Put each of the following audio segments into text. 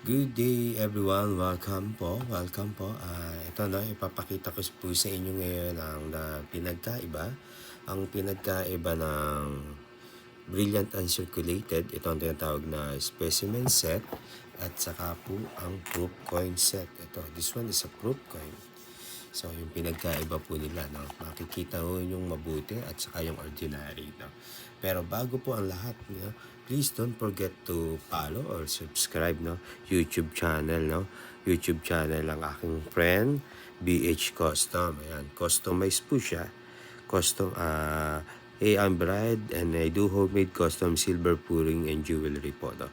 Good day everyone, welcome po. Ito na, ipapakita ko po sa inyo ngayon ang pinagkaiba. Ang pinagkaiba ng Brilliant Uncirculated, ito ang tinatawag na specimen set, at saka po ang proof coin set. This one is a proof coin. So, yung pinagkaiba po nila, no? Makikita mo yung mabuti at saka yung ordinary, no? Pero bago po ang lahat, no? Please don't forget to follow or subscribe, no? YouTube channel, no? YouTube channel ang aking friend, BH Custom. Ayan, customize po siya. I'm Brad and I do homemade custom silver pouring and jewelry po, no?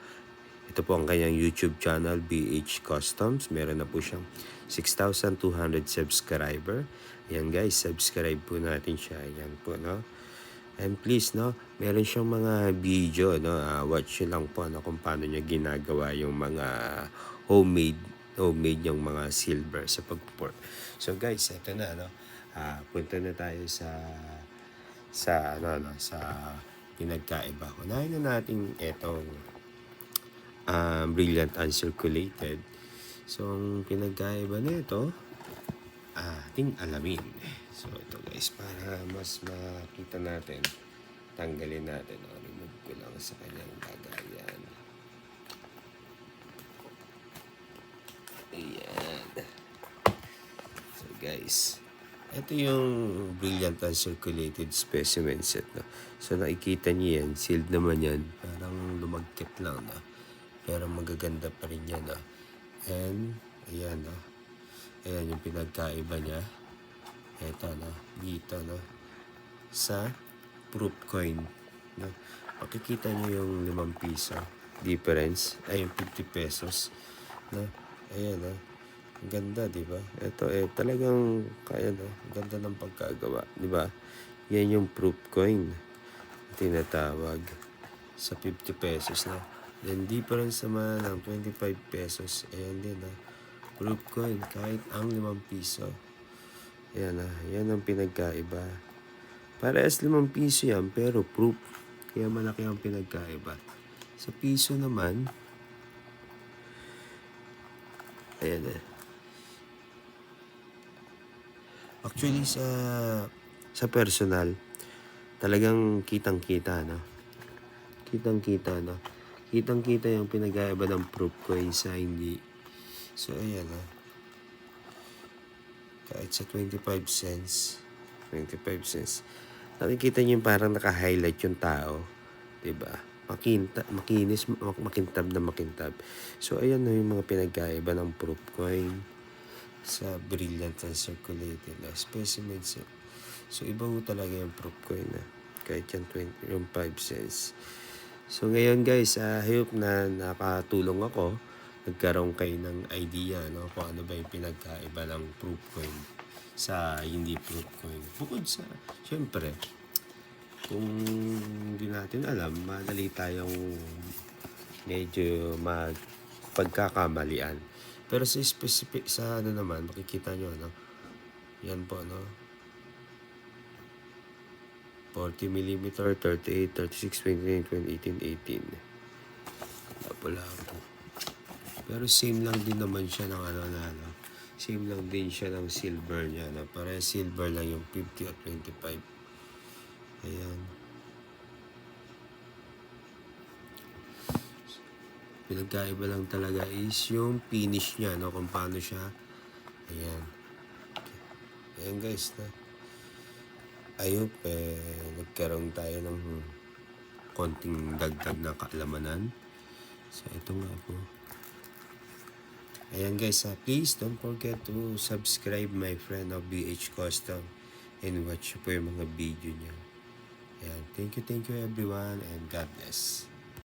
Ito po ang kanyang YouTube channel, BH Customs. Meron na po siyang 6,200 subscriber. Ayan guys, subscribe po natin siya. Ayan po, no? And please, no, meron siyang mga video, no? Watch nyo lang po, no, kung paano niya ginagawa yung mga homemade yung mga silver sa pag-pour. So guys, ito na, no? Punta na tayo sa pinagkaiba. Unahin na natin itong Brilliant Uncirculated. So, ang pinagkaiba nito, ating alamin. So, ito guys, para mas makita natin, tanggalin natin. Remove ko lang sa kanyang lagayan. Ayan. So, guys, ito yung Brilliant Uncirculated specimen set. No? So, nakikita niyo yan, sealed naman yan. Parang lumagkit lang na. Pero magaganda pa rin yan. No? And, ayan, no? Ayan yung pinagkaiba niya. Ito, no? Dito, no? Sa proof coin. No? Makikita niyo yung 5 piso difference. Ay, yung 50 pesos. No? Ayan, no? Ang ganda, di ba? Ito, talagang kaya, no? Ang ganda ng pagkagawa, di ba? Yan yung proof coin. Tinatawag sa 50 pesos, no? Then, difference naman ng 25 pesos. Ayan din, ha? Proof coin, kahit ang 5 piso. Ayan, ha? Yan ang pinagkaiba. Parehas 5 piso yan, pero proof. Kaya malaki ang pinagkaiba. Sa piso naman, ayan, ha? Actually, sa personal, talagang kitang-kita, no? Kitang-kita, no? Kitang-kita yung pinag-aiba ng proof coin sa hindi. So, ayan, ha. Kahit sa 25 cents, nakikita niyo yung parang naka-highlight yung tao. Diba? Makintab na makintab. So, ayan na yung mga pinag-aiba ng proof coin sa Brilliant Uncirculated na specimen set. So, iba ho talaga yung proof coin na. Kahit yung 5 cents. So ngayon guys, hope na nakatulong ako. Nagkaroon kayo ng idea, no, kung ano ba yung pinagkaiba ng proof coin sa hindi proof coin. Bukod sa, syempre, kung hindi natin alam, madali tayong medyo pagkakamalian. Pero sa specific, sa ano naman, makikita nyo, no, yan po, no, 40mm, 38, 36, 29, 18. Wala po. Pero same lang din naman siya ng same lang din siya ng silver niya. Para silver lang yung 50 at 25. Ayan. Pinagkaiba lang talaga is yung finish niya, no? Kung paano siya. Ayan. Ayan guys, na. Ayop, nagkaroon tayo ng konting dagdag na kaalamanan. So, ito nga po. Ayan guys, please don't forget to subscribe my friend of BH Custom and watch po yung mga video niya. Ayan, thank you everyone and God bless.